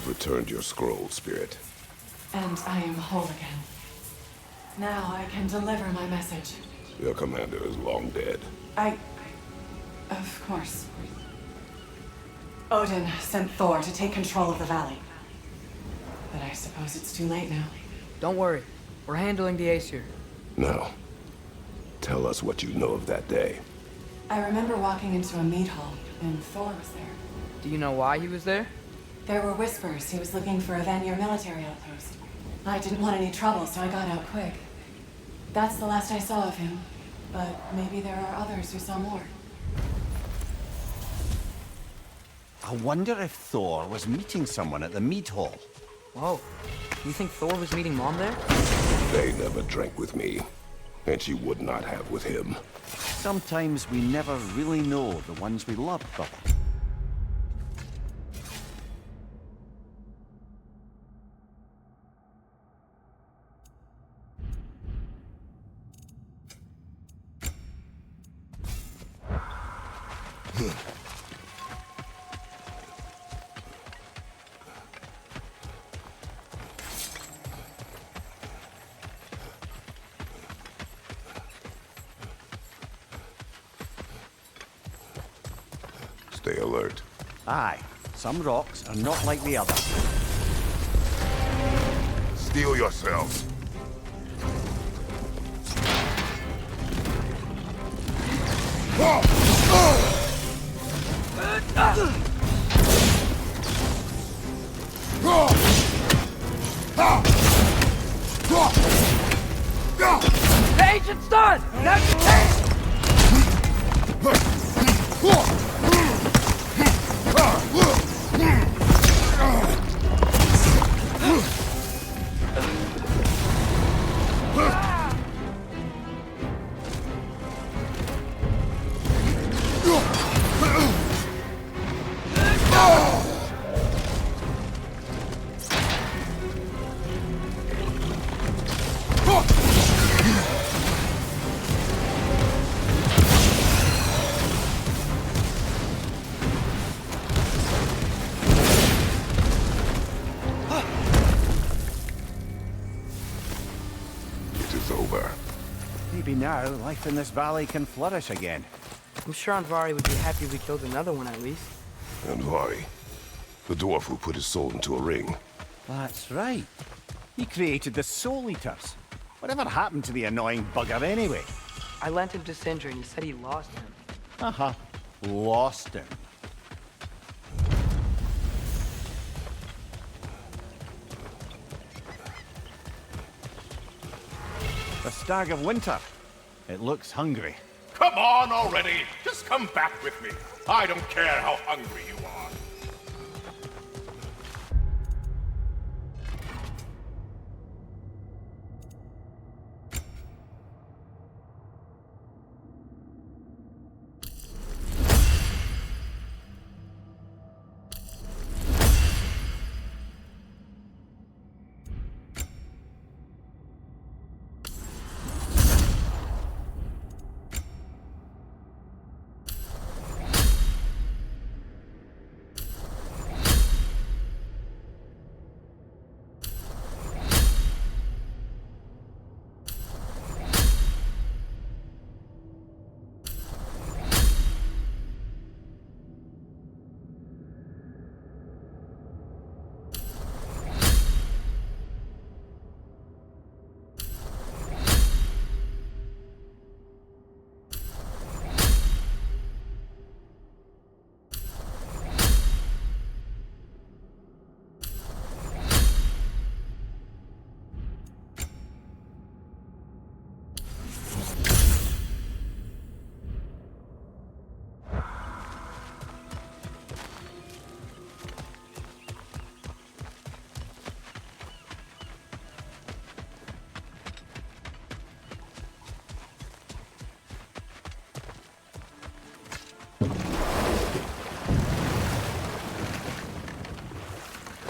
have returned your scroll, Spirit. And I am whole again. Now I can deliver my message. Your commander is long dead. Of course. Odin sent Thor to take control of the valley. But I suppose it's too late now. Don't worry. We're handling the Aesir. Now, tell us what you know of that day. I remember walking into a meat hall, and Thor was there. Do you know why he was there? There were whispers he was looking for a Vanir military outpost. I didn't want any trouble, so I got out quick. That's the last I saw of him. But maybe there are others who saw more. I wonder if Thor was meeting someone at the mead hall. Whoa. You think Thor was meeting Mom there? They never drank with me, and she would not have with him. Sometimes we never really know the ones we love, brother. Stay alert. Aye, some rocks are not like the others. Steel yourselves. The ancient's done! Now you can! Maybe now life in this valley can flourish again. I'm sure Andvari would be happy we killed another one at least. Andvari, the dwarf who put his soul into a ring. That's right. He created the Soul Eaters. Whatever happened to the annoying bugger anyway? I lent him to Sindri and he said he lost him. Uh-huh. Lost him. The Stag of Winter. It looks hungry. Come on already! Just come back with me. I don't care how hungry you are.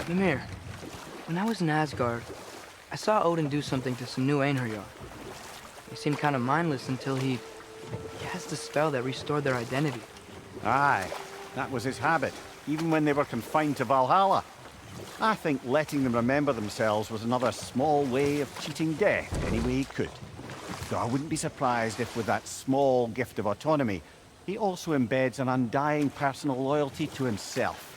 Mimir, when I was in Asgard, I saw Odin do something to some new Einherjar. They seemed kind of mindless until he cast a spell that restored their identity. Aye, that was his habit, even when they were confined to Valhalla. I think letting them remember themselves was another small way of cheating death any way he could. Though I wouldn't be surprised if with that small gift of autonomy, he also embeds an undying personal loyalty to himself.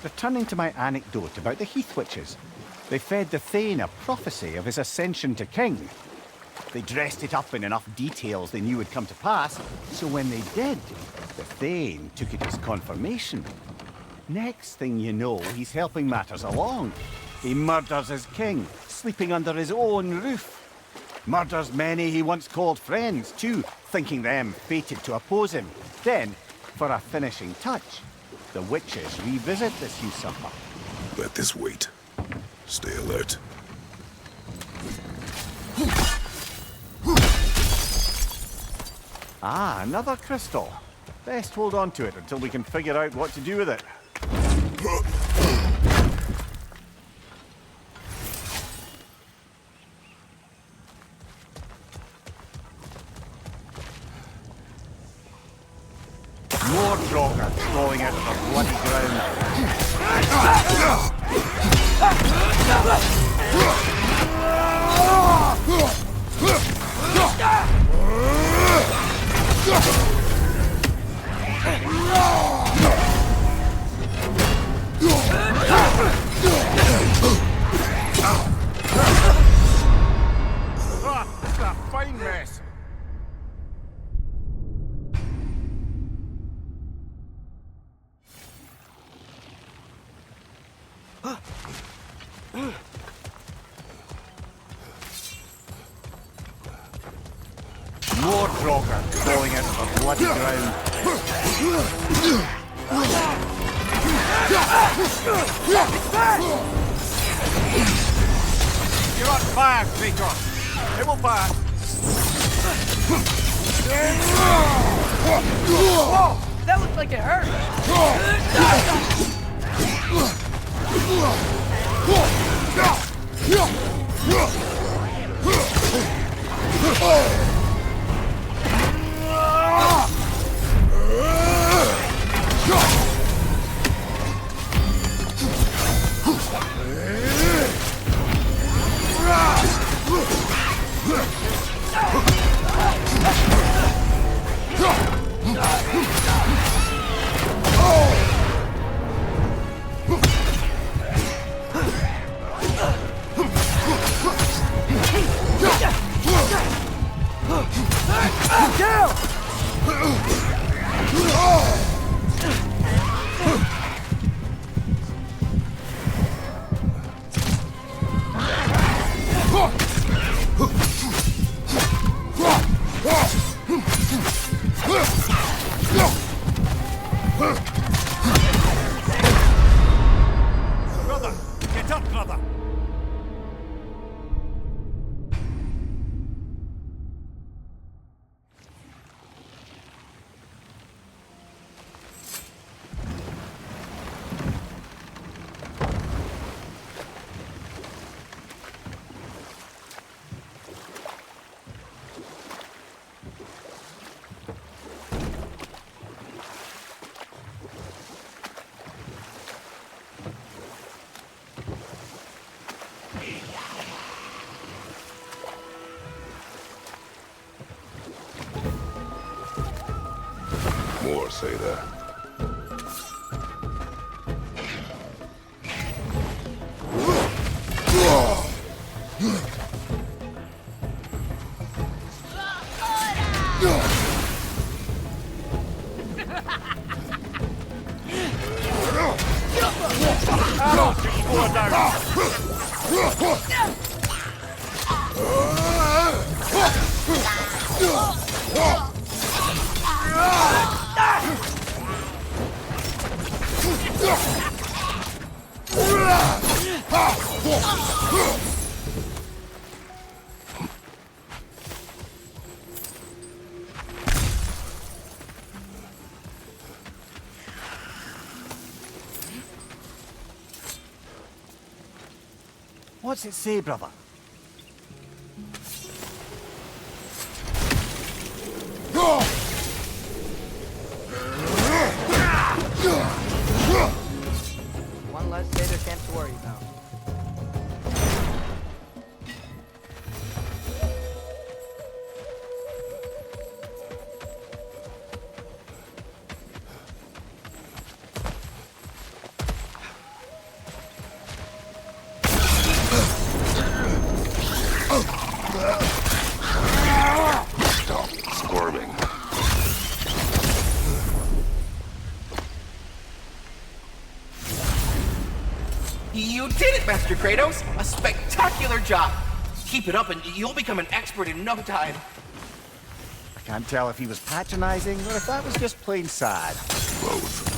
Returning to my anecdote about the Heath Witches, they fed the Thane a prophecy of his ascension to king. They dressed it up in enough details they knew would come to pass, so when they did, the Thane took it as confirmation. Next thing you know, he's helping matters along. He murders his king, sleeping under his own roof. Murders many he once called friends, too, thinking them fated to oppose him. Then, for a finishing touch, the witches revisit this usurper. Let this wait. Stay alert. Ah, another crystal. Best hold on to it until we can figure out what to do with it. More Draugr crawling out of the bloody It's a fine mess. More Draugr crawling out of the bloody ground. You're on fire, Kratos. It will pass. Whoa! That looks like it hurt! Brother, get up, brother. More say that. What's it say, brother? One less Seder camp to worry about. Stop squirming. You did it, Master Kratos! A spectacular job! Keep it up and you'll become an expert in no time. I can't tell if he was patronizing or if that was just plain sad. Both.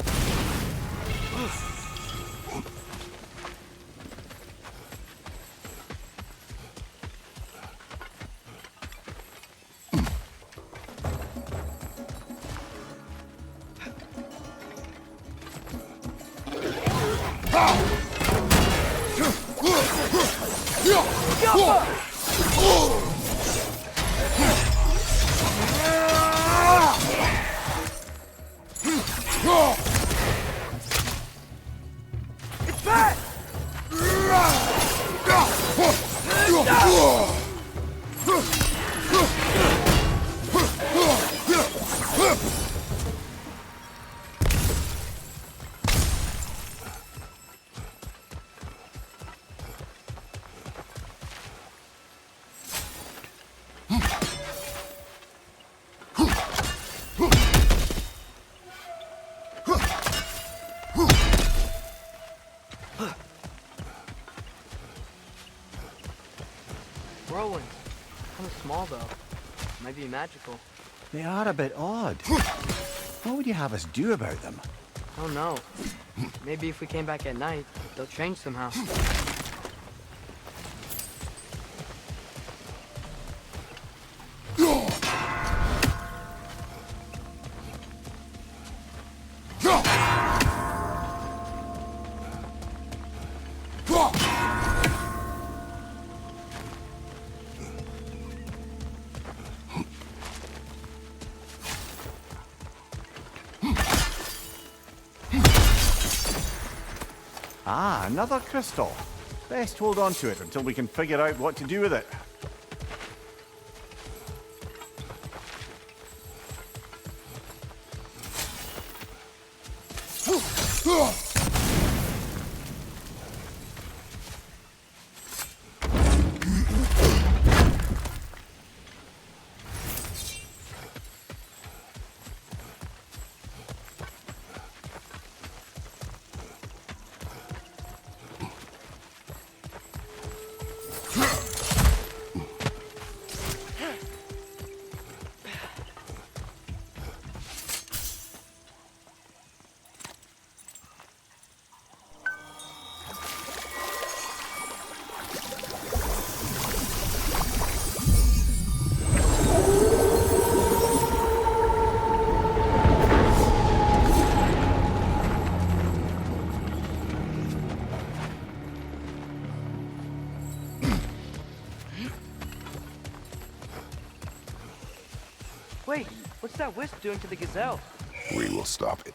Whirlwinds. Kind of small, though. Might be magical. They are a bit odd. What would you have us do about them? I don't know. Maybe if we came back at night, they'll change somehow. Ah, another crystal. Best hold on to it until we can figure out what to do with it. Wait, what's that wisp doing to the gazelle? We will stop it.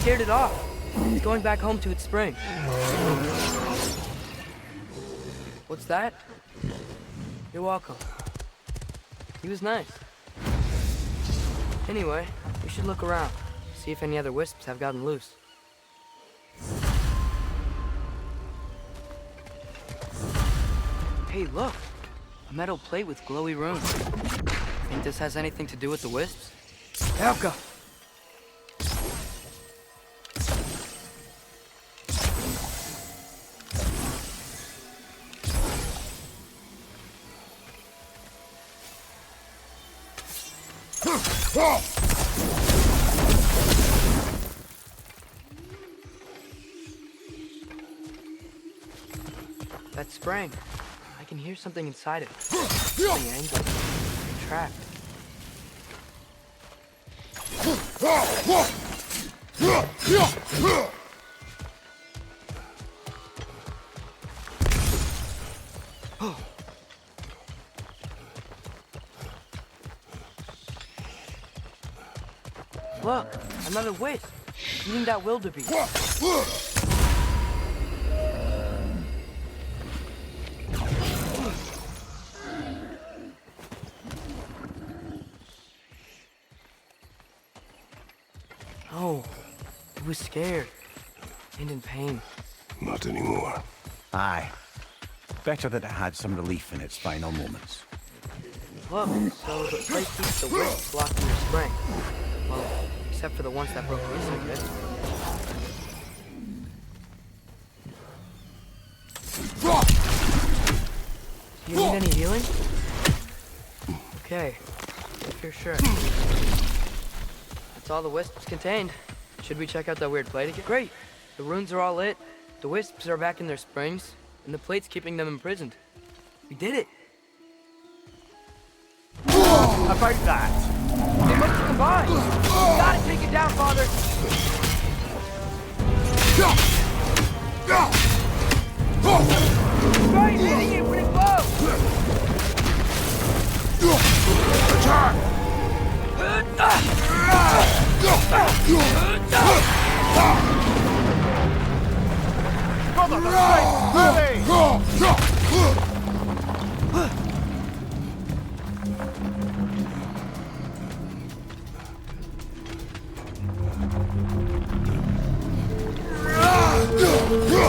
Scared it off. It's going back home to its spring. What's that? You're welcome. He was nice. Anyway, we should look around. See if any other wisps have gotten loose. Hey, look! A metal plate with glowy runes. Think this has anything to do with the wisps? Helka! That spring. I can hear something inside it. The angle. Trapped. Look, another wisp. Eating that wildebeest. Oh, it was scared and in pain. Not anymore. Aye. Better that it had some relief in its final moments. Look, so the place keeps the wisps blocking your spring. Well, except for the ones that broke loose, I guess. Do you need any healing? Okay, if you're sure. That's all the wisps contained. Should we check out that weird plate again? Great! The runes are all lit, the wisps are back in their springs, and the plate's keeping them imprisoned. We did it! About that. They must have combined! You gotta take it down, Father! Try hitting it when it blows! Attack! Brother, the strength! Hurry!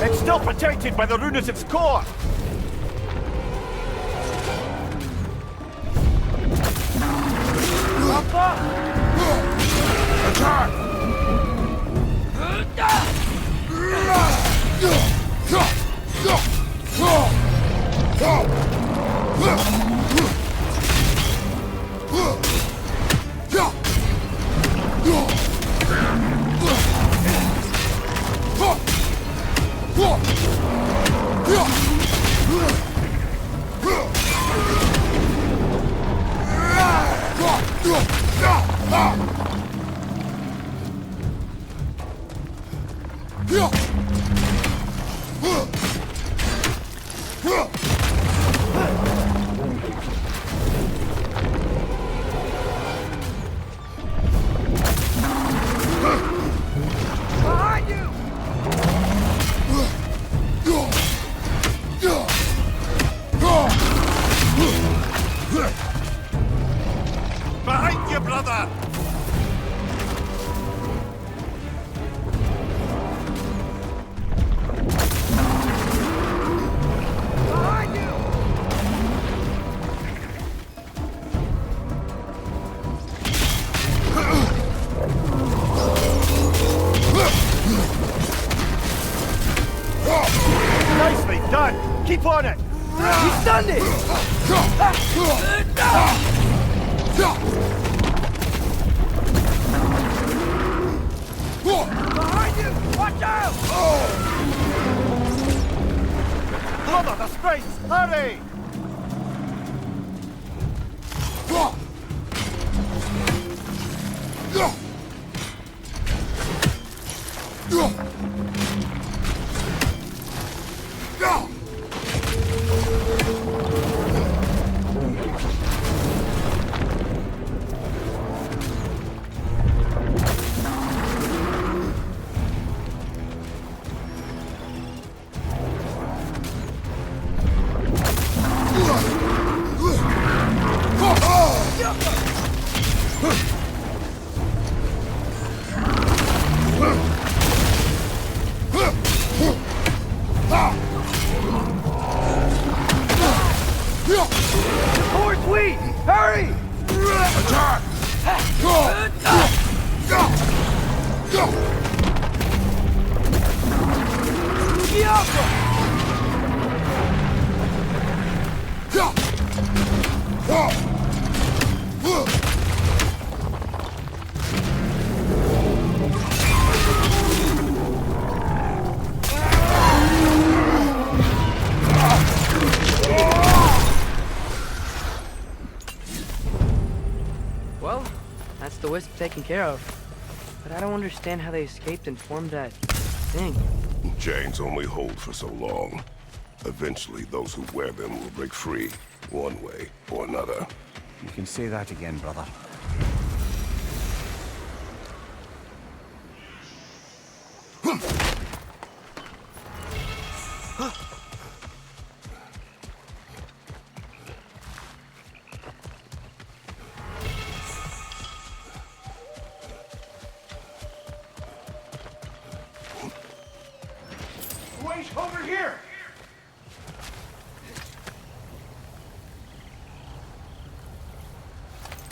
It's still protected by the rune at its core! Up, up! Attack! Behind you! Behind you, brother! Behind you! Nicely done! Keep on it! He stunned it! Behind you! Watch out! Brother, the springs! Hurry! wisp taken care of. But I don't understand how they escaped and formed that thing. Chains only hold for so long. Eventually, those who wear them will break free, one way or another. You can say that again, brother. Wait, over here!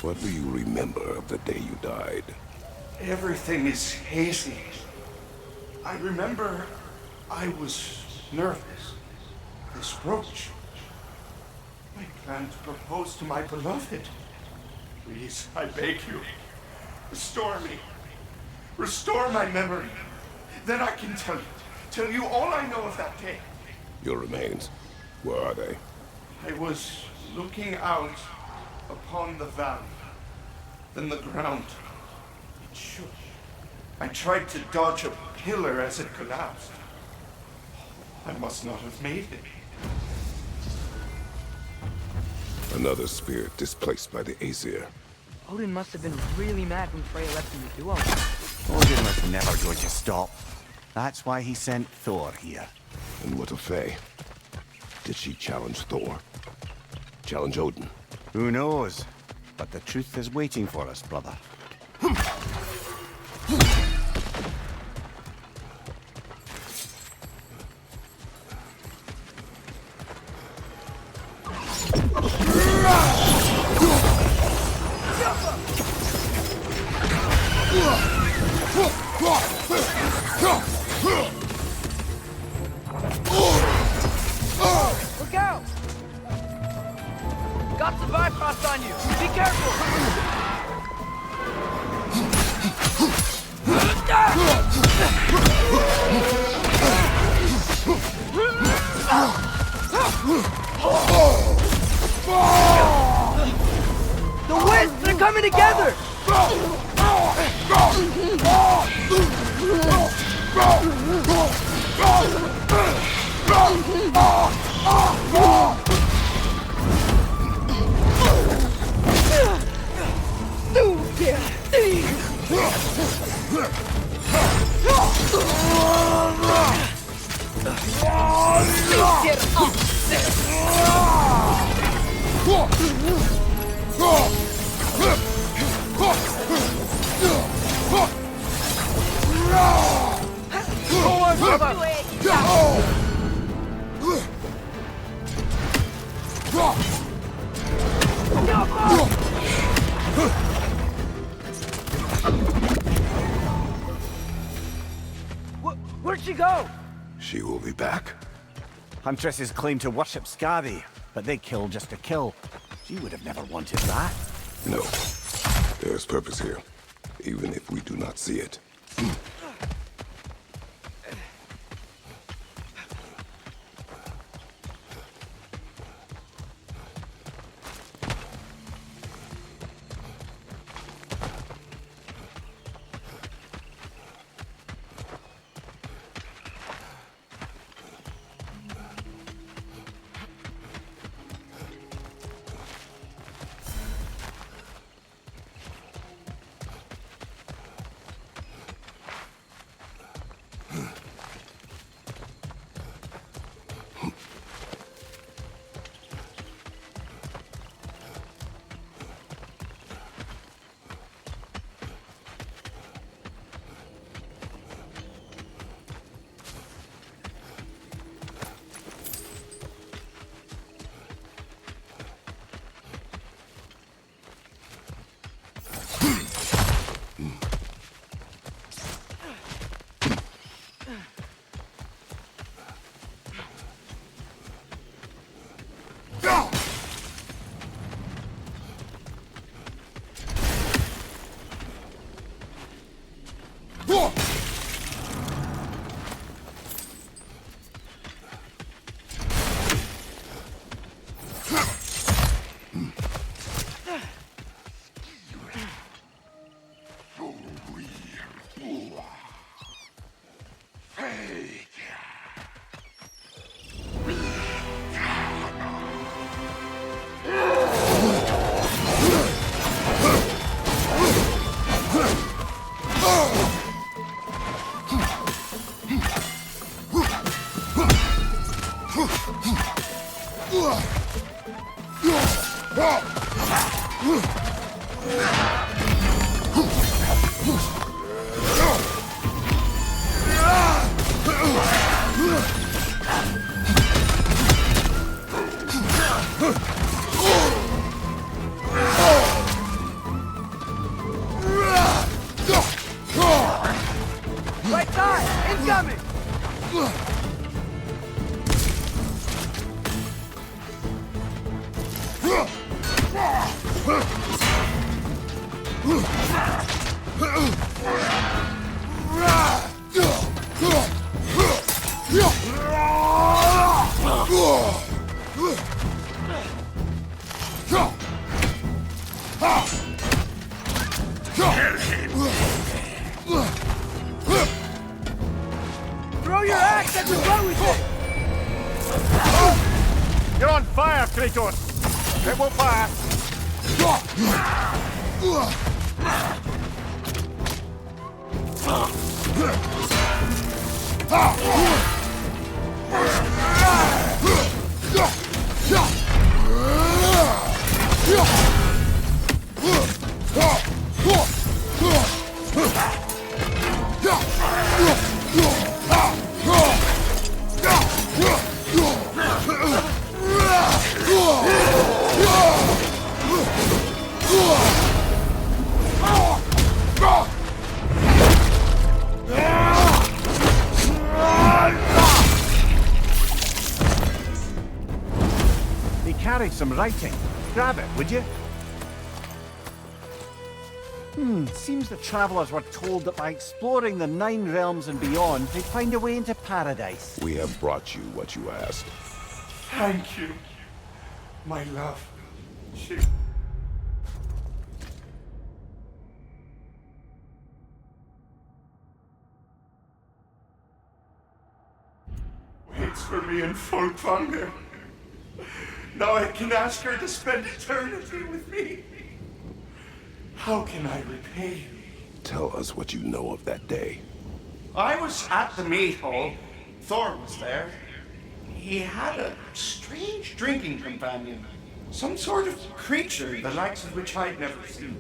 What do you remember of the day you died? Everything is hazy. I remember I was nervous. This brooch. I planned to propose to my beloved. Please, I beg you, restore me. Restore my memory. Then I can tell you all I know of that day. Your remains, where are they? I was looking out upon the valley. Then the ground, it shook. I tried to dodge a pillar as it collapsed. I must not have made it. Another spirit displaced by the Aesir. Odin must have been really mad when Freya left him to do all that. Odin was never going to stop. That's why he sent Thor here. And what of Faye? Did she challenge Thor? Challenge Odin? Who knows? But the truth is waiting for us, brother. Look out! Got some Bifrost on you! Be careful! The wisps are coming together! Where'd she go? She will be back. Huntresses claim to worship Skadi, but they kill just to kill. She would have never wanted that. No. There's purpose here, even if we do not see it. Incoming! Throw your axe at the run with it! You're on fire, Kratos! It won't pass! He carried some writing. Grab it, would you? Seems the travelers were told that by exploring the Nine Realms and beyond, they'd find a way into paradise. We have brought you what you asked. Thank you, my love. She waits for me in Folkvanger. Now I can ask her to spend eternity with me. How can I repay you? Tell us what you know of that day. I was at the meat hall. Thor was there. He had a strange drinking companion. Some sort of creature, the likes of which I'd never seen.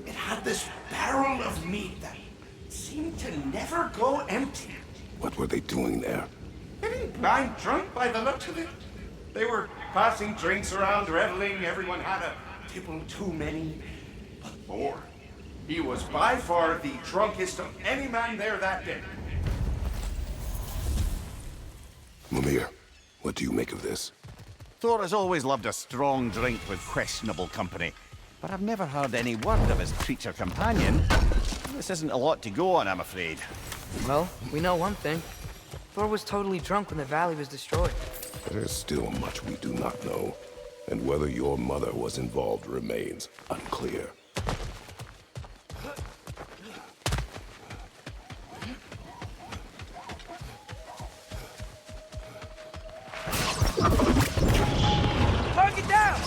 It had this barrel of meat that seemed to never go empty. What were they doing there? Getting blind drunk by the looks of it. They were passing drinks around, reveling. Everyone had a tipple too many. But Thor, he was by far the drunkest of any man there that day. Mimir, what do you make of this? Thor has always loved a strong drink with questionable company, but I've never heard any word of his creature companion. This isn't a lot to go on, I'm afraid. Well, we know one thing. Thor was totally drunk when the valley was destroyed. There's still much we do not know, and whether your mother was involved remains unclear. Target down!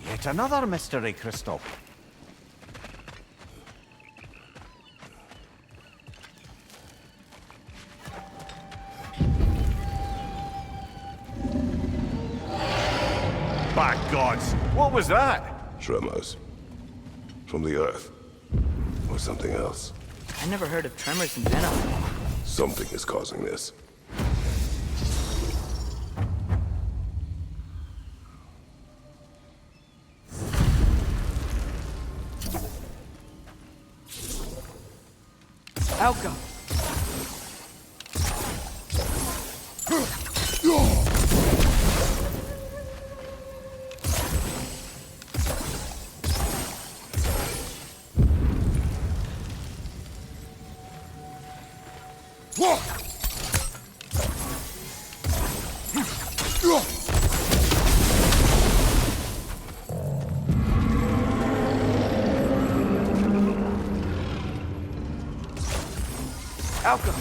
Yet another mystery crystal. By gods, what was that? Tremors. From the Earth. Or something else. I never heard of tremors in Venom. Something is causing this. Outcome. Alka!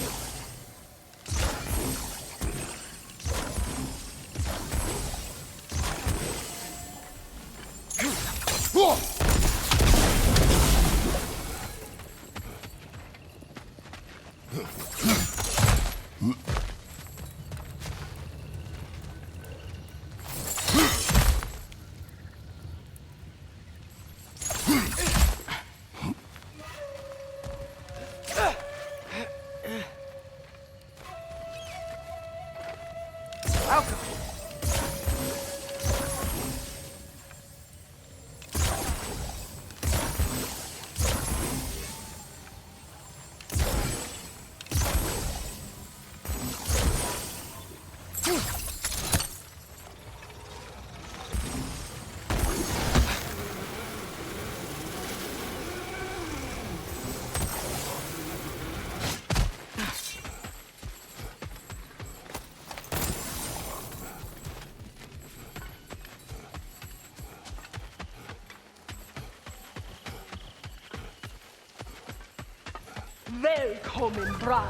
Välkommen, bror.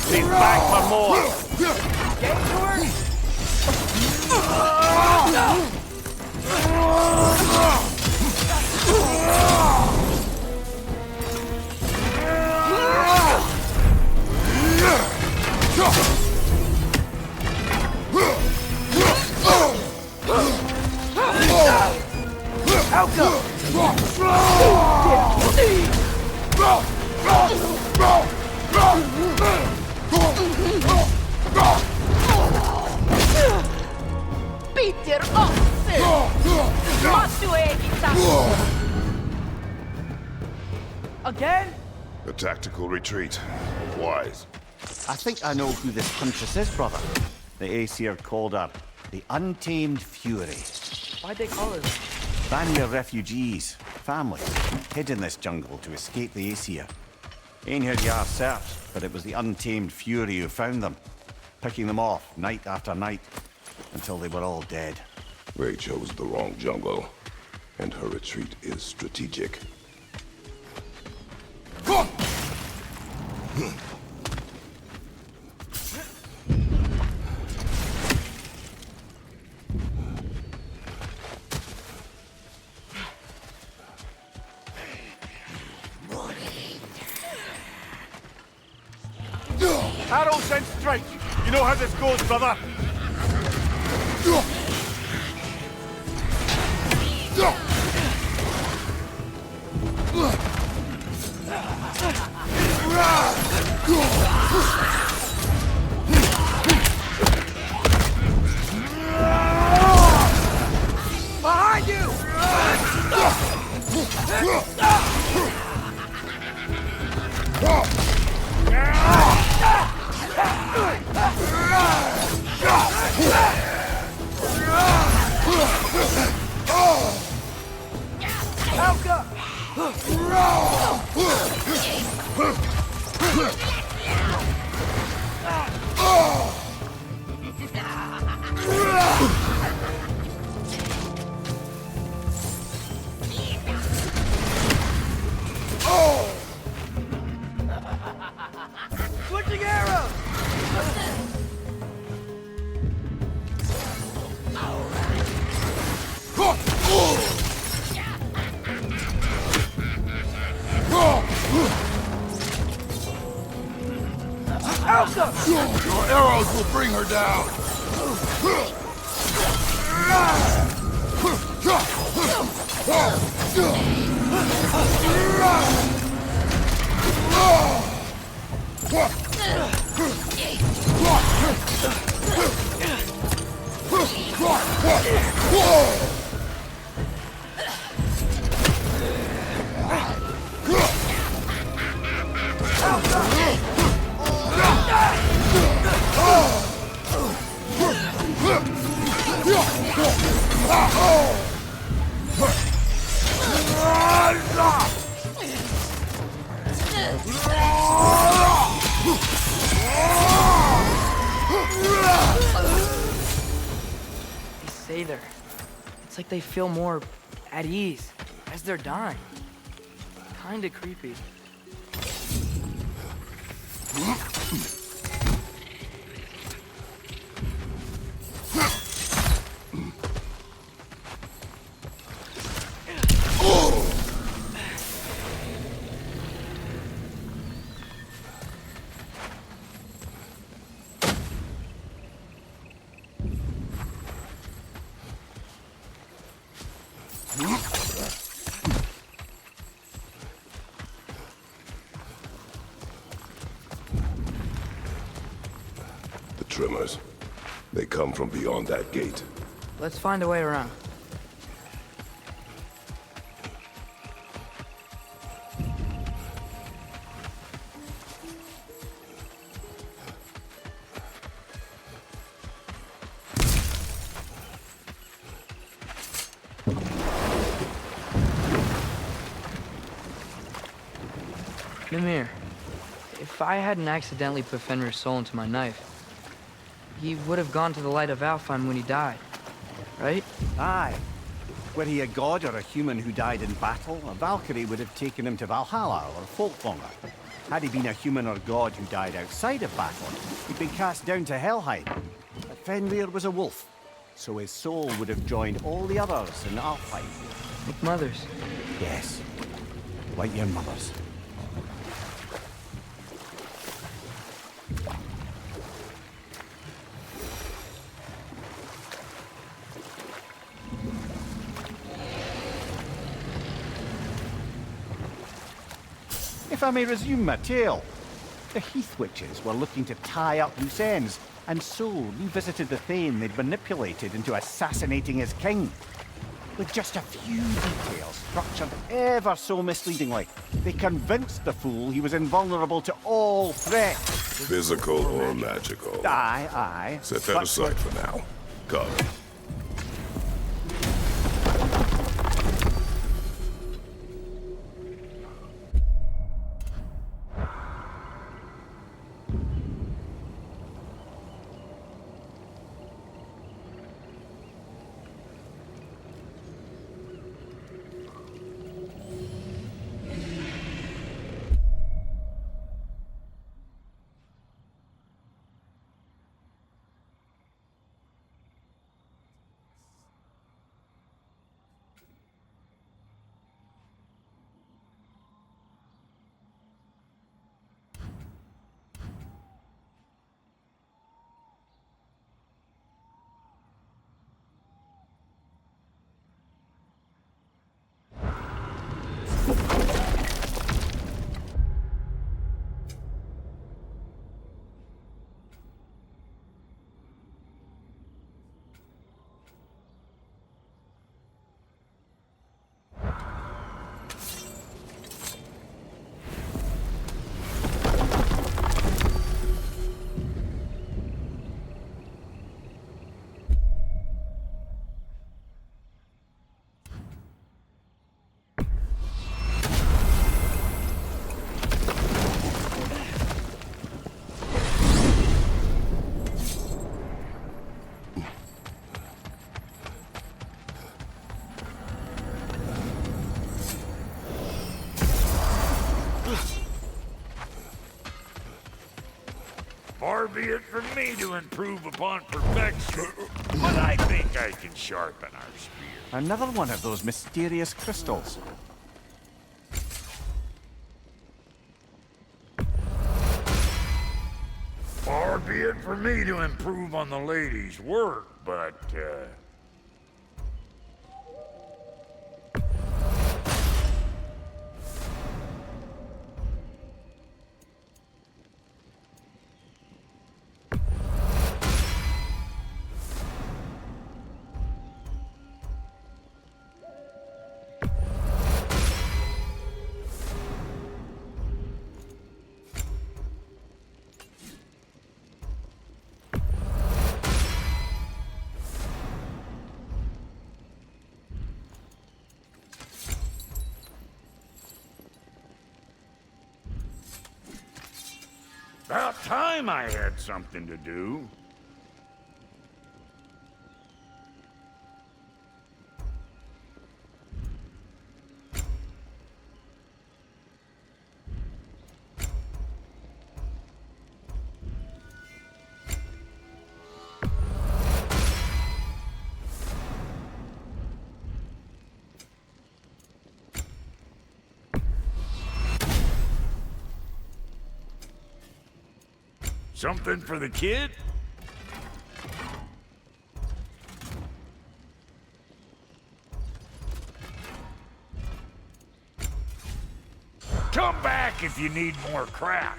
He's back for more! Get to her. Peter Osse! Masuegita! Again? A tactical retreat. Wise. I think I know who this huntress is, brother. The Aesir called her the Untamed Fury. Why'd they call her that? Vanir refugees, families, hid in this jungle to escape the Aesir. Ain't Yar searched, but it was the Untamed Fury who found them, picking them off night after night, until they were all dead. They chose the wrong jungle, and her retreat is strategic. Arrows and strike! You know how this goes, brother! Behind you! Alka! Switching arrows! Alka! Your arrows will bring her down! They say they're... It's like they feel more at ease as they're dying. Kinda creepy. The tremors. They come from beyond that gate. Let's find a way around. Mimir, if I hadn't accidentally put Fenrir's soul into my knife, he would have gone to the light of Alfheim when he died, right? Aye. Were he a god or a human who died in battle, a Valkyrie would have taken him to Valhalla or Folkvanger. Had he been a human or god who died outside of battle, he'd been cast down to Helheim. But Fenrir was a wolf, so his soul would have joined all the others in Alfheim. Like mothers. Yes, like your mothers. If I may resume my tale, the Heath Witches were looking to tie up loose ends, and so revisited the Thane they'd manipulated into assassinating his king. With just a few details structured ever so misleadingly, they convinced the fool he was invulnerable to all threat. Physical or magical. Aye, aye. Set that But- aside for now. Come. Far be it from me to improve upon perfection, but I think I can sharpen our spear. Another one of those mysterious crystals. Far be it from me to improve on the lady's work, but, about time I had something to do. Something for the kid? Come back if you need more crap.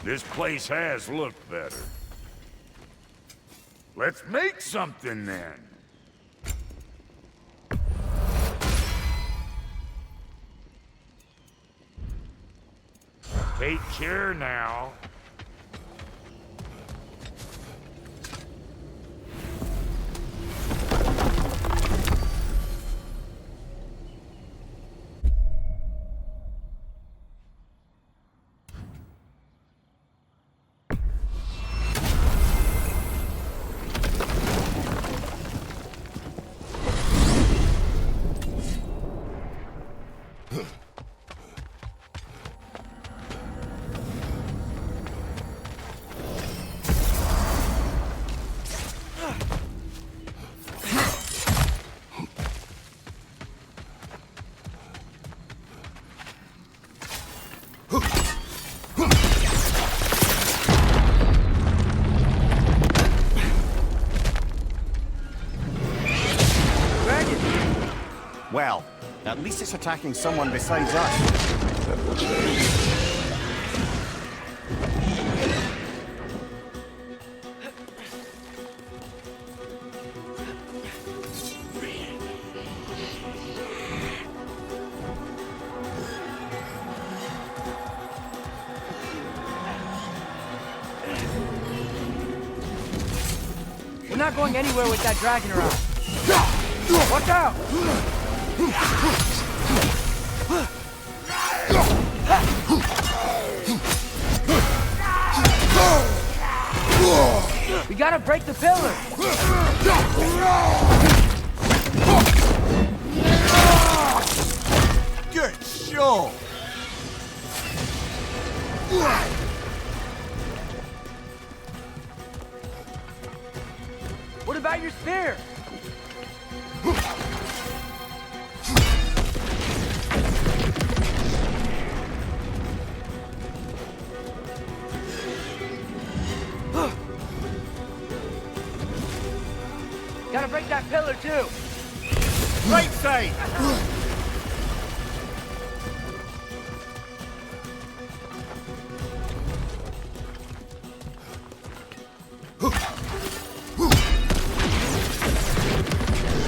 This place has looked better. Let's make something then. Take care now. Well, at least it's attacking someone besides us. That will change. We're not going anywhere with that dragon around. Watch out! We gotta break the pillar! Good show! What about your spear? Gotta break that pillar too. Right side!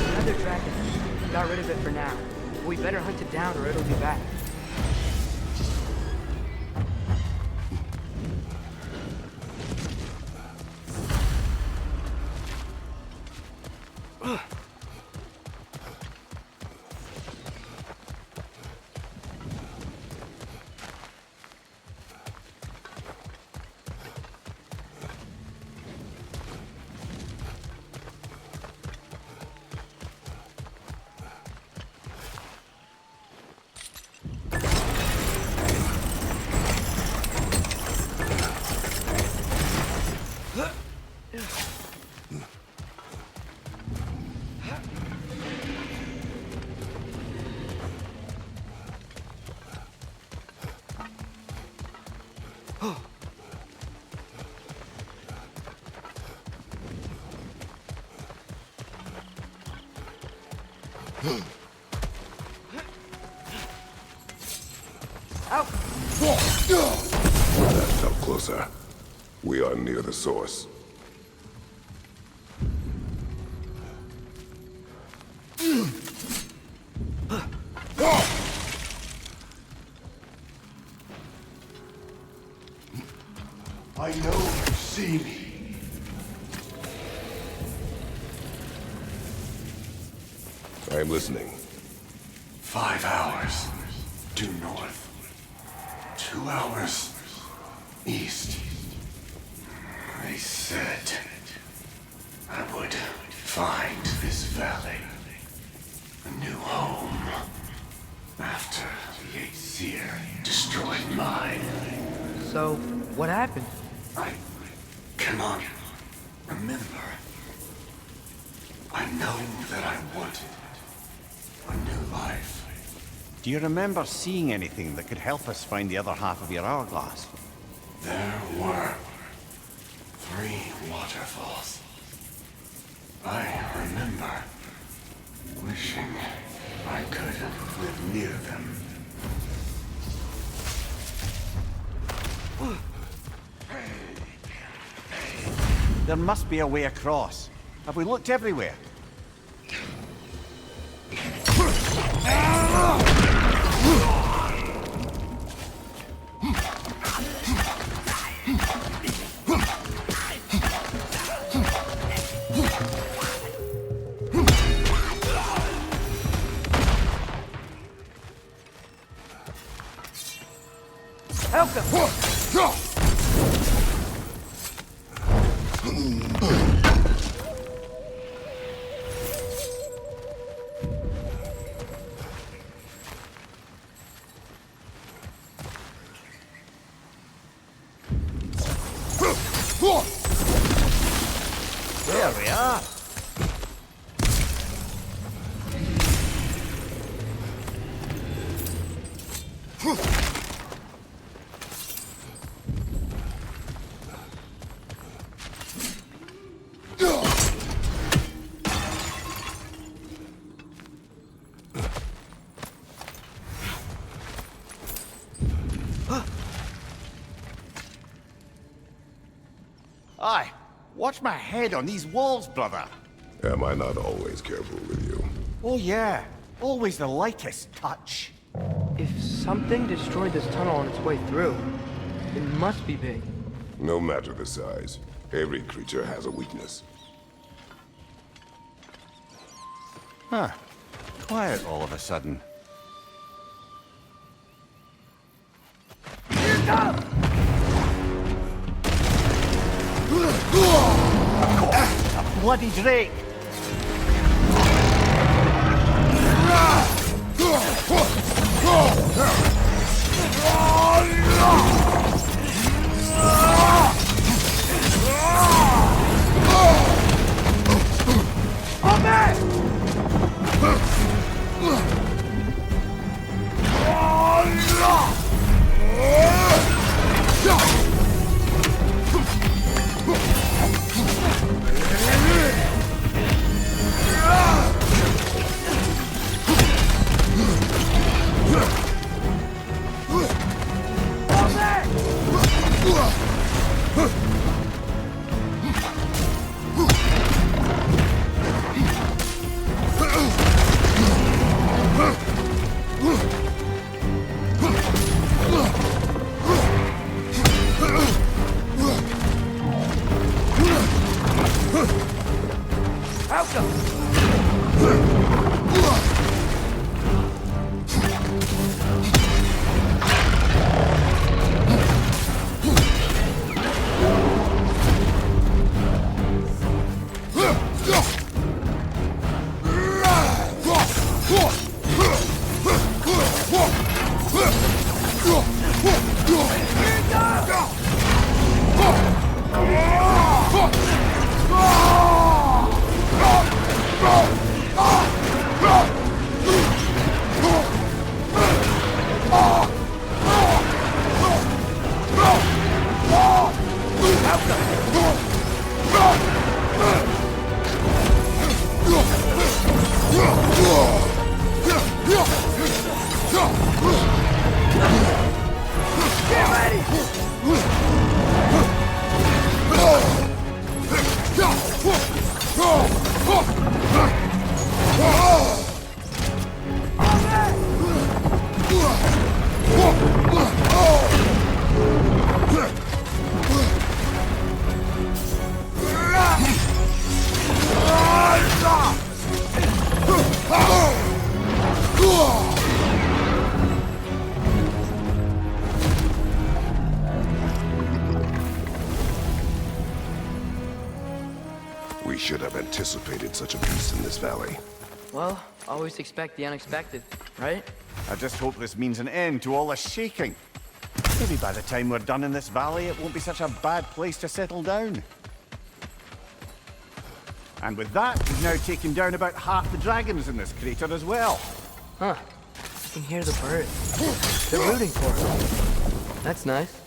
Another dragon. Got rid of it for now. We better hunt it down or it'll be back. Out! That's up closer. We are near the source. I know you see me. I am listening. 5 hours due north. 2 hours east. They said I would find this valley a new home after the Aesir destroyed mine. So, what happened? I cannot remember. I know that I wanted a new life, Do you remember seeing anything that could help us find the other half of your hourglass? There were 3 waterfalls. I remember wishing I could live near them. There must be a way across. Have we looked everywhere? There we are. Aye, watch my head on these walls, brother. Am I not always careful with you? Oh yeah, always the lightest touch. If something destroyed this tunnel on its way through, it must be big. No matter the size, every creature has a weakness. Huh. Quiet all of a sudden. A bloody drake! We should have anticipated such a beast in this valley. Well, always expect the unexpected, right? I just hope this means an end to all this shaking. Maybe by the time we're done in this valley, it won't be such a bad place to settle down. And with that, we've now taken down about half the dragons in this crater as well. Huh. can hear the birds. They're rooting for us. That's nice.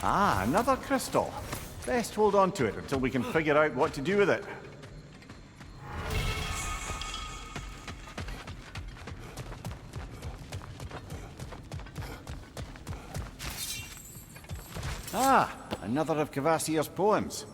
Ah, another crystal. Best hold on to it until we can figure out what to do with it. Ah, another of Kvasir's poems.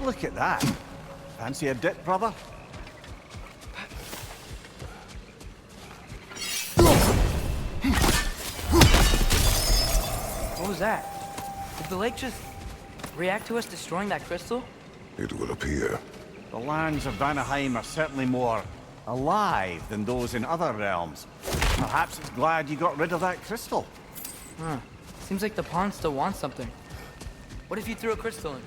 Look at that. Fancy a dip, brother? What was that? Did the lake just react to us destroying that crystal? It would appear. The lands of Vanaheim are certainly more alive than those in other realms. Perhaps it's glad you got rid of that crystal. Huh. Seems like the pond still wants something. What if you threw a crystal in?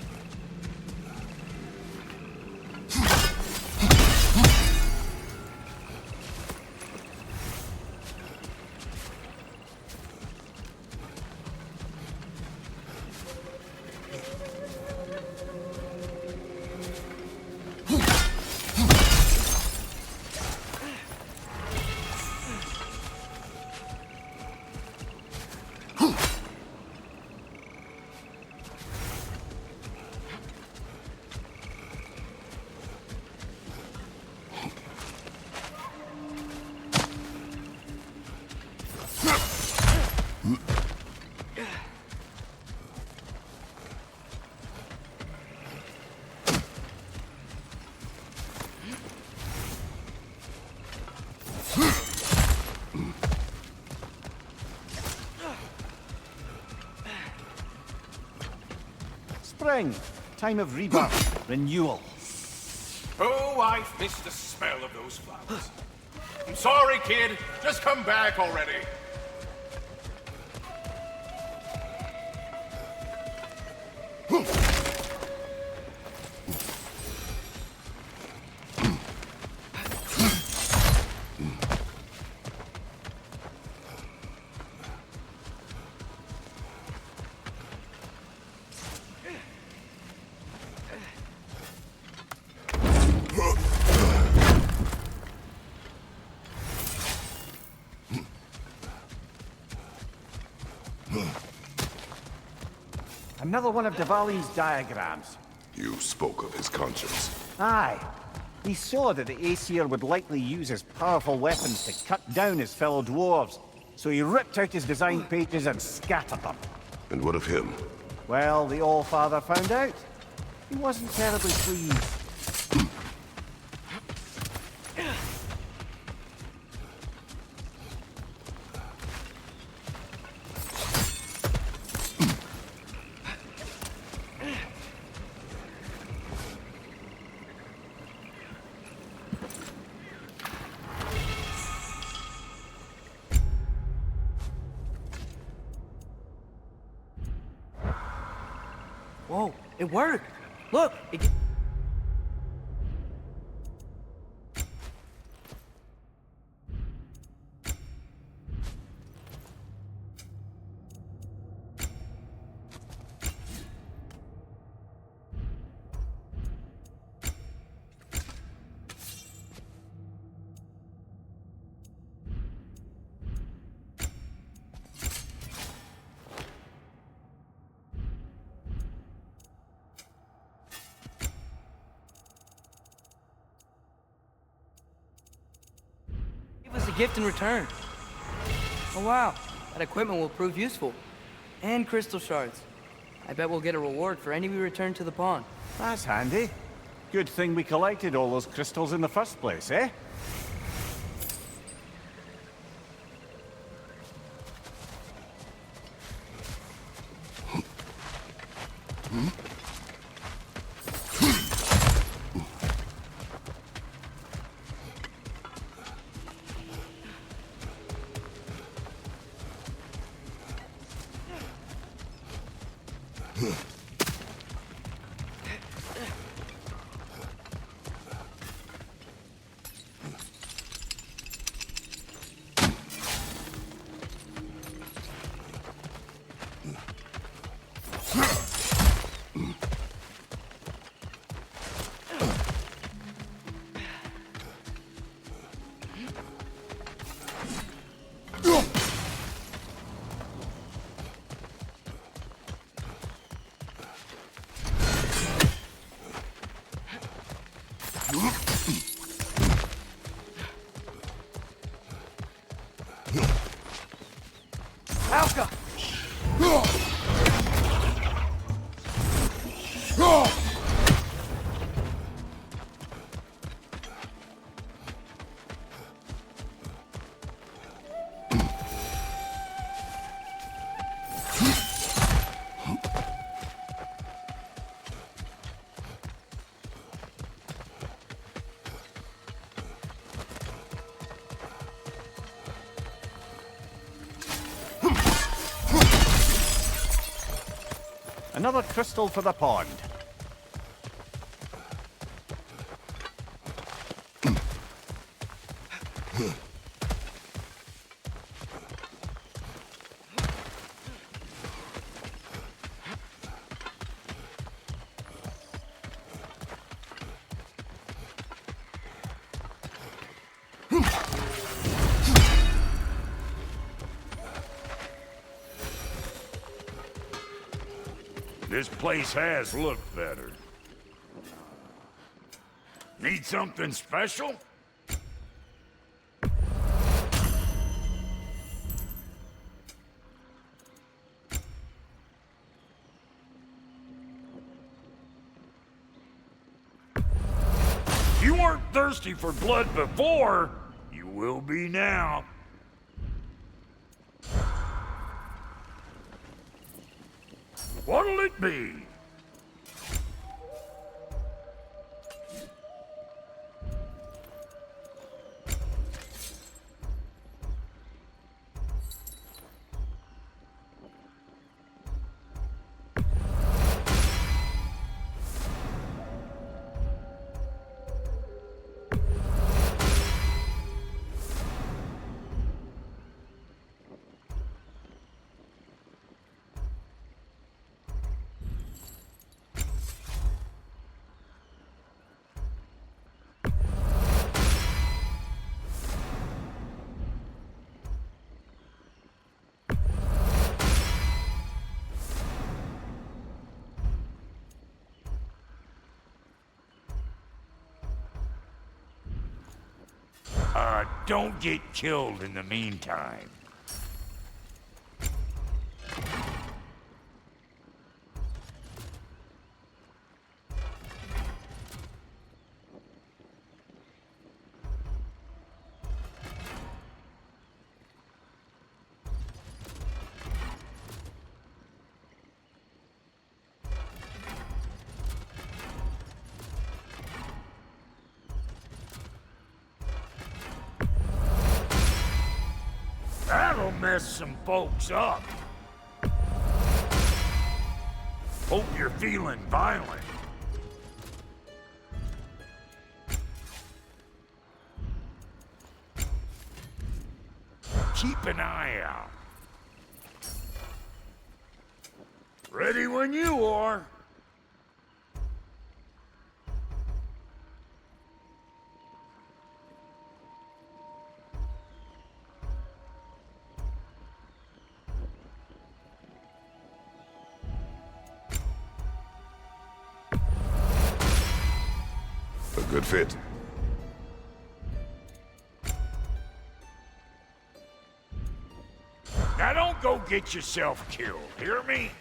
Spring, time of rebirth, renewal. Oh, I've missed the smell of those flowers. I'm sorry, kid. Just come back already. Another one of Diwali's diagrams. You spoke of his conscience. Aye. He saw that the Aesir would likely use his powerful weapons to cut down his fellow dwarves, so he ripped out his design pages and scattered them. And what of him? Well, the All-Father found out. He wasn't terribly pleased. Whoa, it worked! Look, it... Give us a gift in return. Oh wow, that equipment will prove useful. And crystal shards. I bet we'll get a reward for any we return to the pond. That's handy. Good thing we collected all those crystals in the first place, eh? Alka! Another crystal for the pond. This place has looked better. Need something special? weren't thirsty for blood before, you will be now. What'll it be? Don't get killed in the meantime. That'll mess some folks up. Hope you're feeling violent. Keep an eye out. Ready when you are. A good fit. Now don't go get yourself killed, hear me?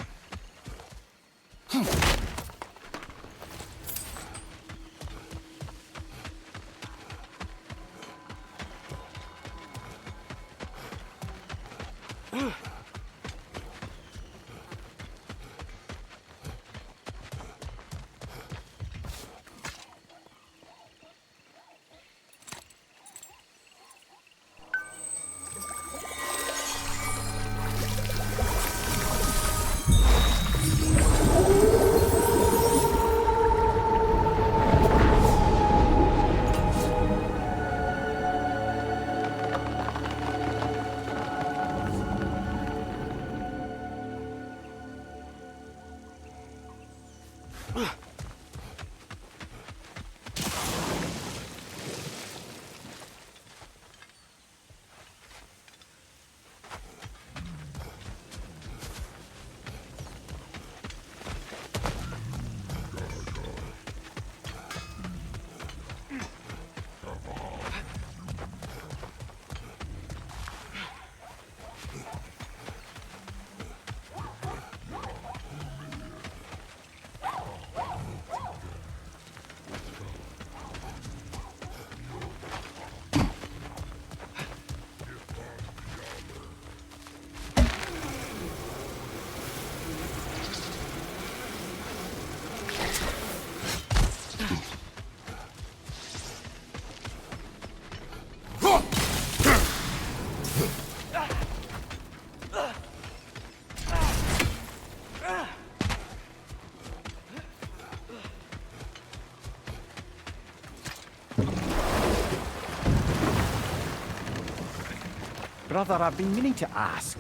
Brother, I've been meaning to ask.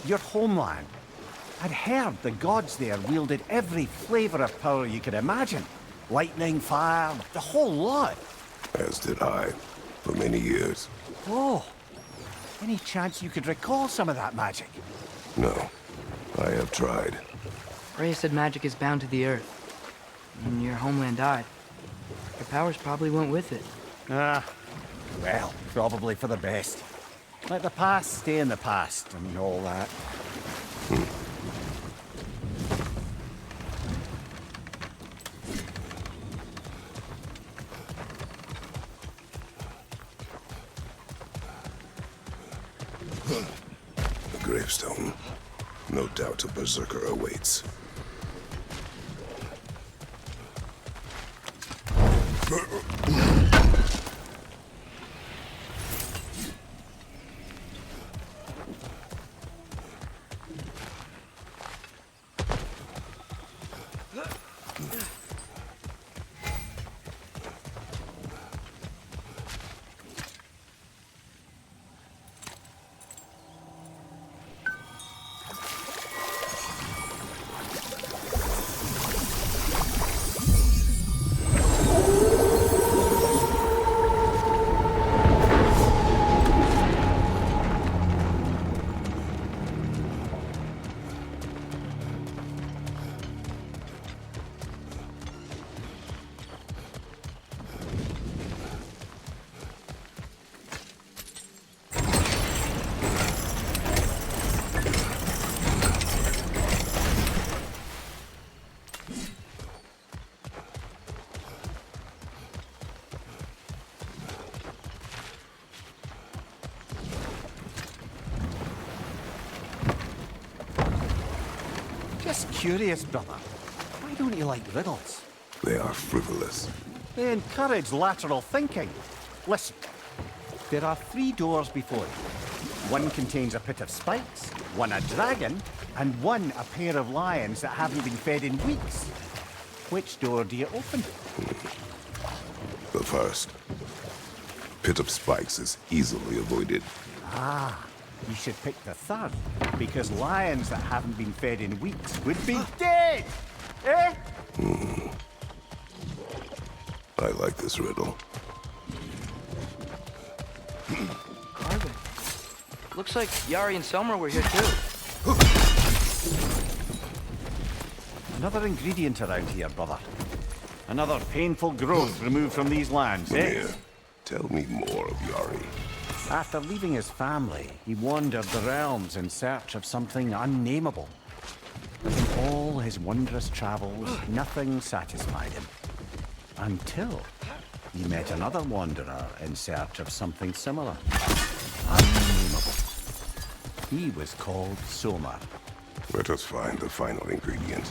Your homeland. I'd heard the gods there wielded every flavor of power you could imagine. Lightning, fire, the whole lot. As did I, for many years. Oh, any chance you could recall some of that magic? No, I have tried. Freya said magic is bound to the earth. When your homeland died, your powers probably went with it. Ah, well, probably for the best. Let the past stay in the past and all that. The gravestone. No doubt a berserker awaits. Just curious, brother. Why don't you like riddles? They are frivolous. They encourage lateral thinking. Listen, there are 3 doors before you. One contains a pit of spikes, one a dragon, and one a pair of lions that haven't been fed in weeks. Which door do you open? The first. Pit of spikes is easily avoided. You should pick the third, because lions that haven't been fed in weeks would be dead! Eh? I like this riddle. Carving. Looks like Yari and Selmer were here too. Another ingredient around here, brother. Another painful growth removed from these lands, eh? Here, tell me more of Yari. After leaving his family, he wandered the realms in search of something unnameable. But in all his wondrous travels, nothing satisfied him. Until he met another wanderer in search of something similar. Unnameable. He was called Somar. Let us find the final ingredient.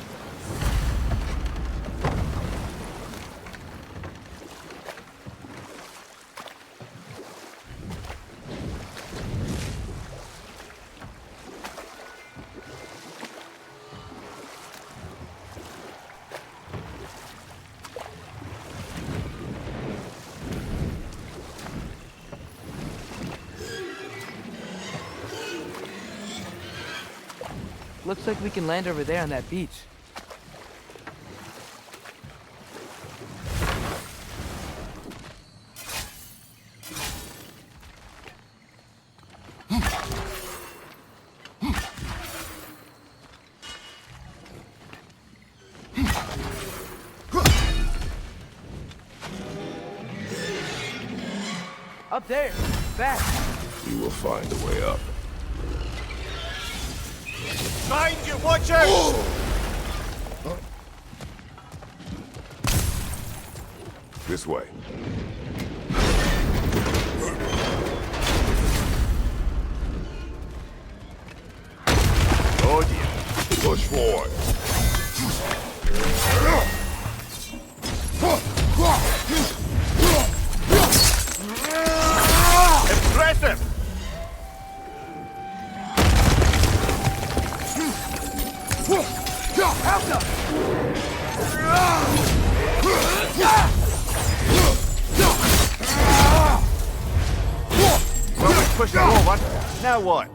Looks like we can land over there on that beach. Up there! Fast! You will find a way up. Behind you! Watch out! This way. Oh dear. Push forward. Impressive! Well, we pushed it over. Now what?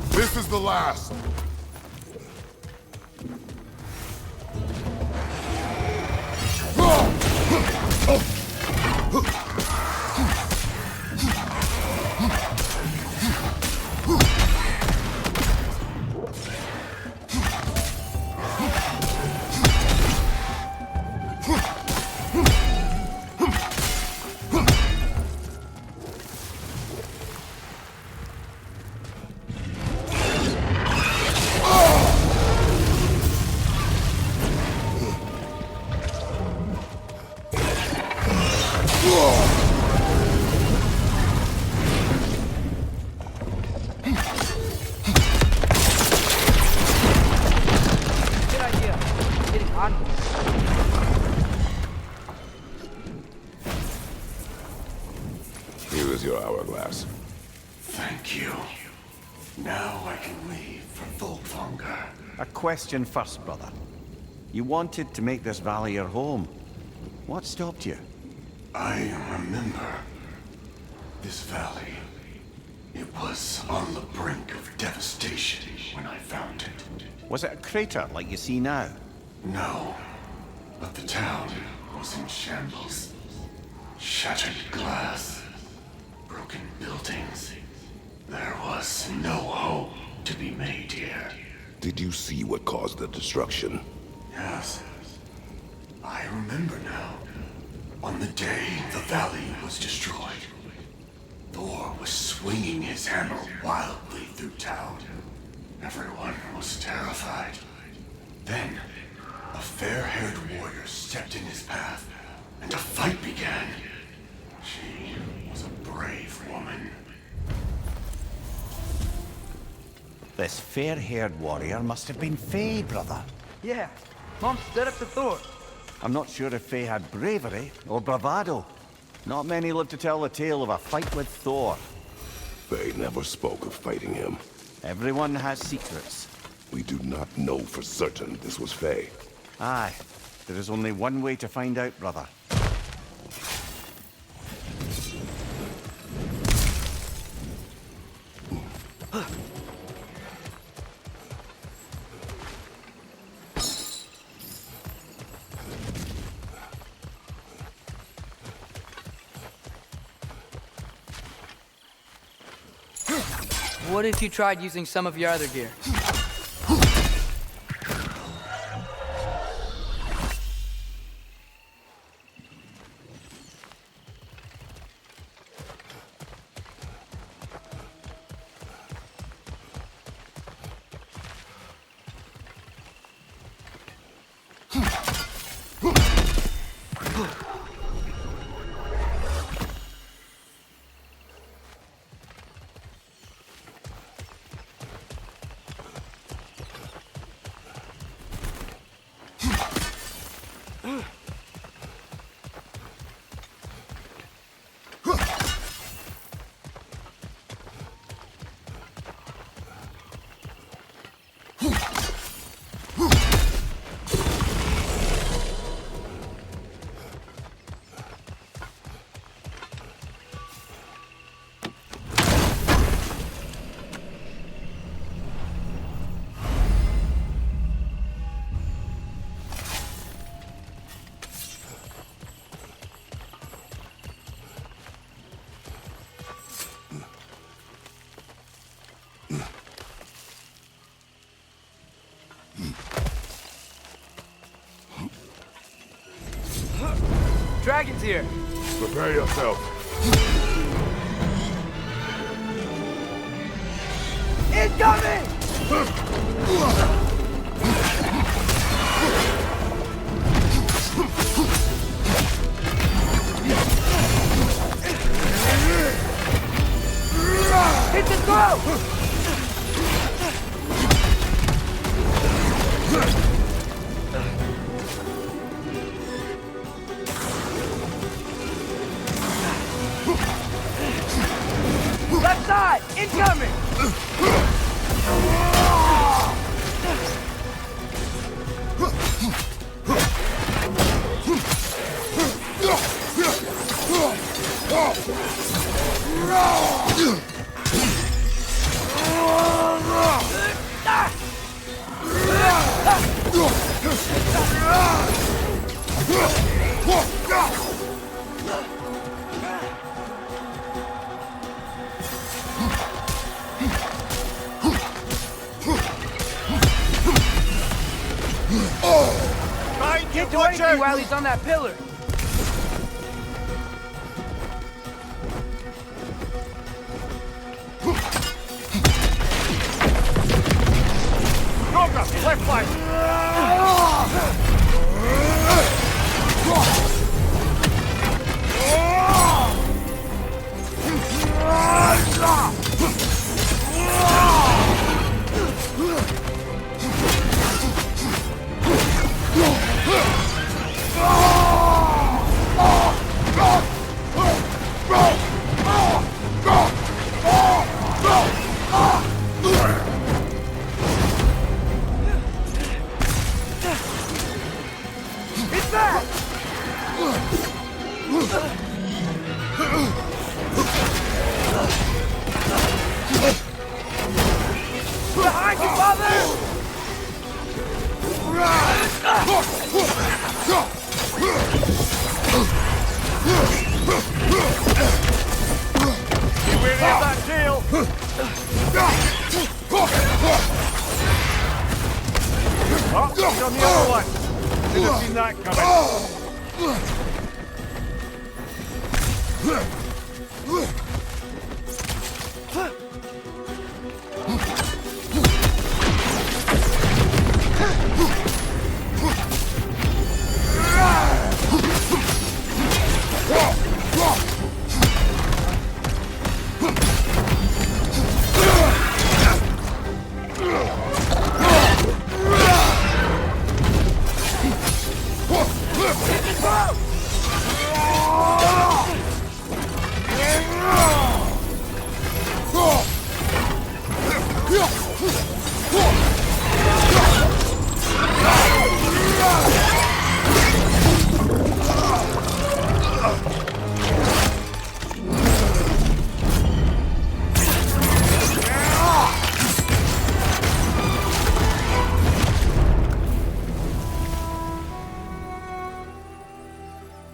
This is the last. Good idea. It's getting hot. Here is your hourglass. Thank you. Now I can leave for Volkvanger. A question first, brother. You wanted to make this valley your home. What stopped you? I remember this valley. It was on the brink of devastation when I found it. Was it a crater like you see now? No, but the town was in shambles. Shattered glass, broken buildings. There was no hope to be made here. Did you see what caused the destruction? Yes, I remember now. On the day the valley was destroyed, Thor was swinging his hammer wildly through town. Everyone was terrified. Then, a fair-haired warrior stepped in his path, and a fight began. She was a brave woman. This fair-haired warrior must have been Faye, brother. Yeah. Mom stood up to Thor. I'm not sure if Faye had bravery or bravado. Not many live to tell the tale of a fight with Thor. They never spoke of fighting him. Everyone has secrets. We do not know for certain this was Faye. Aye, there is only one way to find out, brother. What if you tried using some of your other gear? Dragon's here! Prepare yourself. Incoming! Hit the throat! Left side! Incoming! Can't do anything while he's on that pillar. Roger, left flank. Behind you, father! Beware of that tail. Oh, he's on the other one. Should have seen that coming.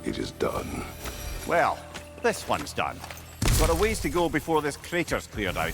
It is done. Well, this one's done. Got a ways to go before this crater's cleared out.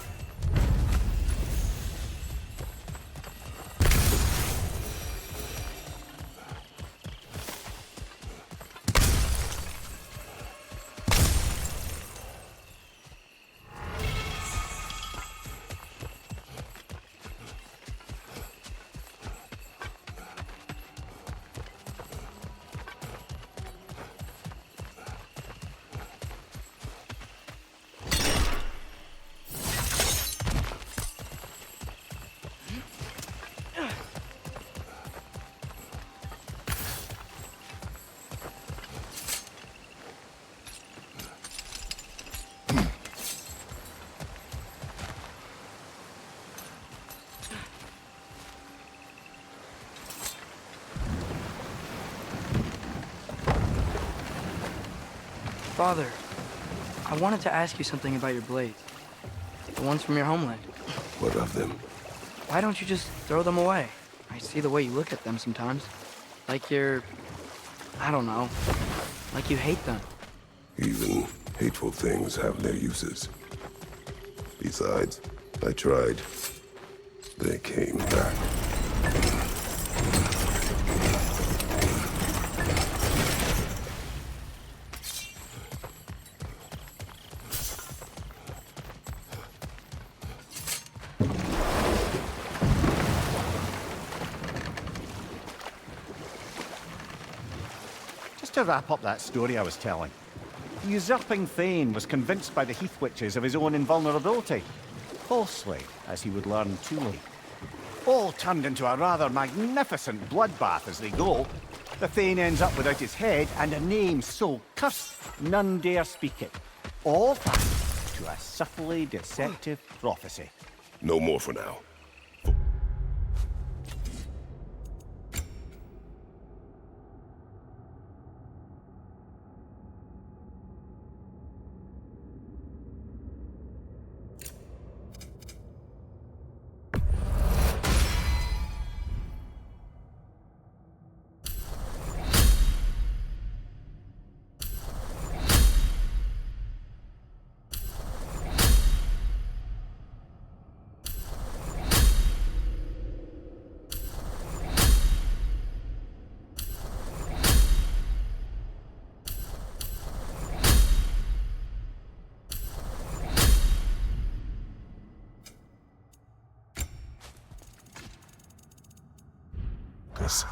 Father, I wanted to ask you something about your blades. The ones from your homeland. What of them? Why don't you just throw them away? I see the way you look at them sometimes. Like you're... I don't know. Like you hate them. Even hateful things have their uses. Besides, I tried. They came back. To wrap up that story I was telling, the usurping Thane was convinced by the Heath Witches of his own invulnerability. Falsely, as he would learn too late. All turned into a rather magnificent bloodbath as they go. The Thane ends up without his head and a name so cursed none dare speak it. All thanks to a subtly deceptive prophecy. No more for now. This.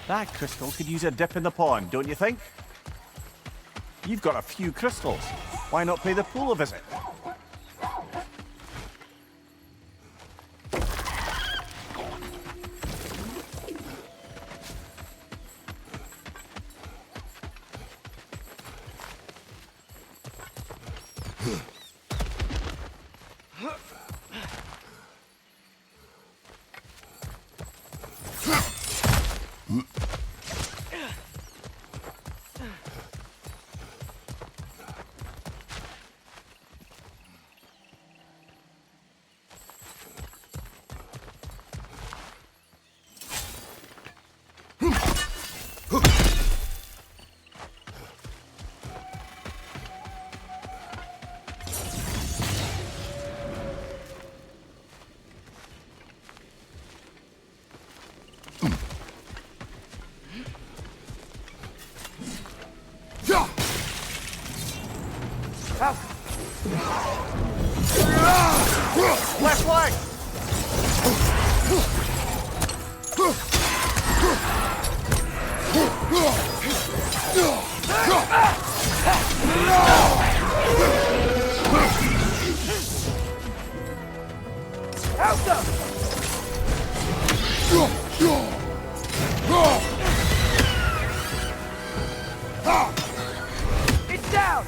That crystal could use a dip in the pond, don't you think? You've got a few crystals. Why not pay the pool a visit? Left leg! It's down!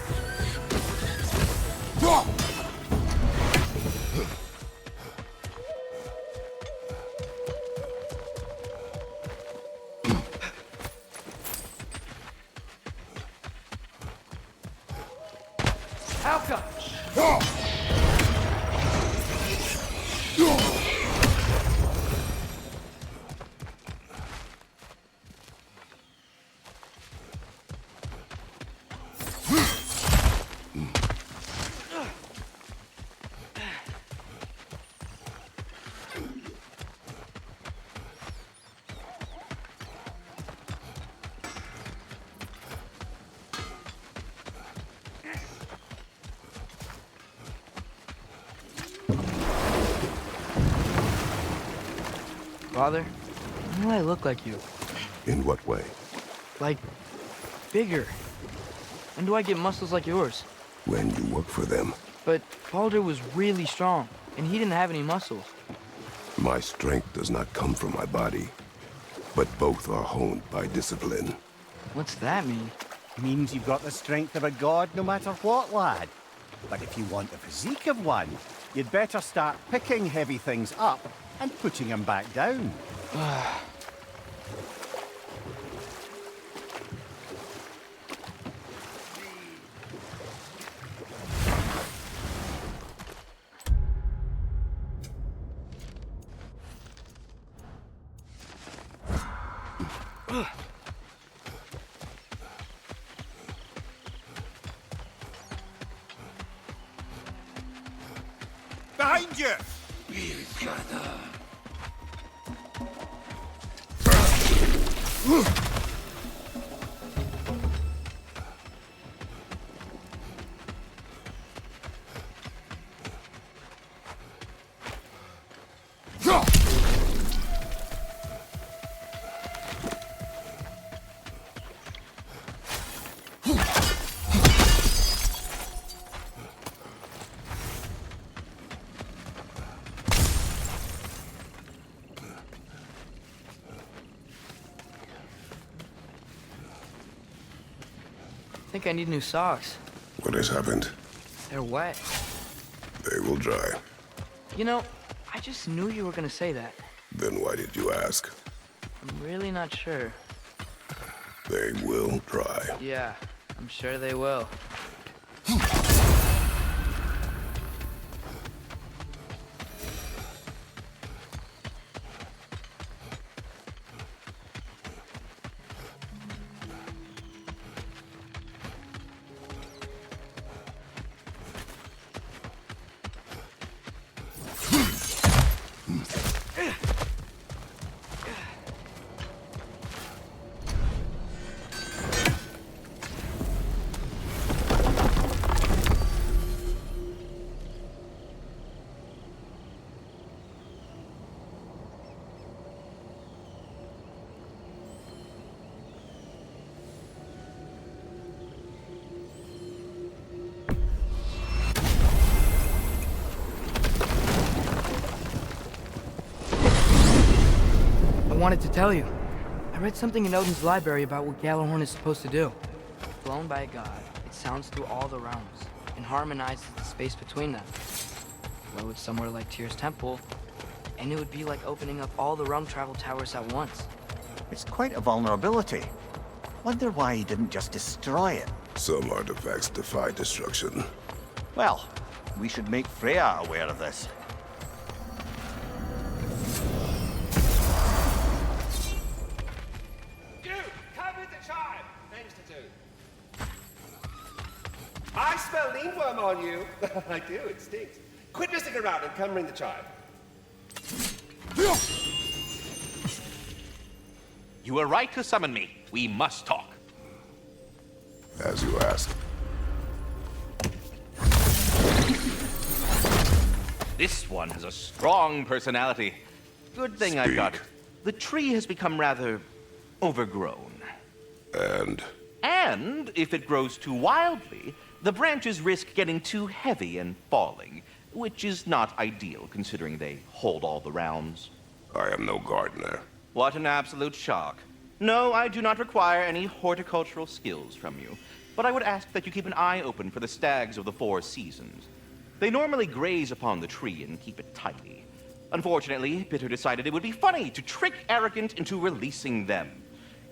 Alka! Father, why do I look like you? In what way? Like, bigger. When do I get muscles like yours? When you work for them. But Baldur was really strong, and he didn't have any muscles. My strength does not come from my body, but both are honed by discipline. What's that mean? Means you've got the strength of a god no matter what, lad. But if you want the physique of one, you'd better start picking heavy things up and putting them back down. Behind you! I think I need new socks. What has happened? They're wet. They will dry. You know, I just knew you were gonna say that. Then why did you ask? I'm really not sure. They will dry. Yeah, I'm sure they will. I wanted to tell you. I read something in Odin's library about what Gjallarhorn is supposed to do. Flown by a god, it sounds through all the realms and harmonizes the space between them. Blow it somewhere like Tyr's temple, and it would be like opening up all the realm travel towers at once. It's quite a vulnerability. Wonder why he didn't just destroy it. Some artifacts defy destruction. Well, we should make Freya aware of this. Dude, come with the child! Thanks to Dude. I smell leanworm on you. I do, it stinks. Quit messing around and come bring the child. You were right to summon me. We must talk. As you ask. This one has a strong personality. Good thing I've got it. Speak. The tree has become rather overgrown. And if it grows too wildly, the branches risk getting too heavy and falling, which is not ideal considering they hold all the realms. I am no gardener. What an absolute shock. No, I do not require any horticultural skills from you, but I would ask that you keep an eye open for the stags of the four seasons. They normally graze upon the tree and keep it tidy. Unfortunately, Bitter decided it would be funny to trick Arrogant into releasing them.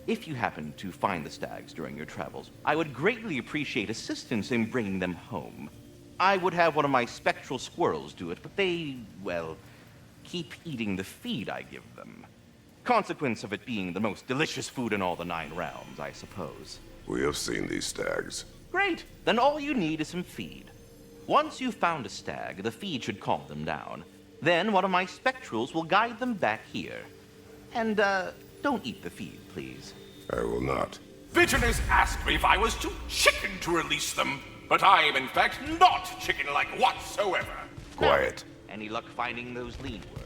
If you happen to find the stags during your travels, I would greatly appreciate assistance in bringing them home. I would have one of my spectral squirrels do it, but they, well, keep eating the feed I give them. Consequence of it being the most delicious food in all the 9 realms, I suppose. We have seen these stags. Great! Then all you need is some feed. Once you've found a stag, the feed should calm them down. Then one of my spectrals will guide them back here. And, don't eat the feed, please. I will not. Bitterness asked me if I was too chicken to release them, but I am in fact not chicken-like whatsoever. Quiet. Any luck finding those lean worms?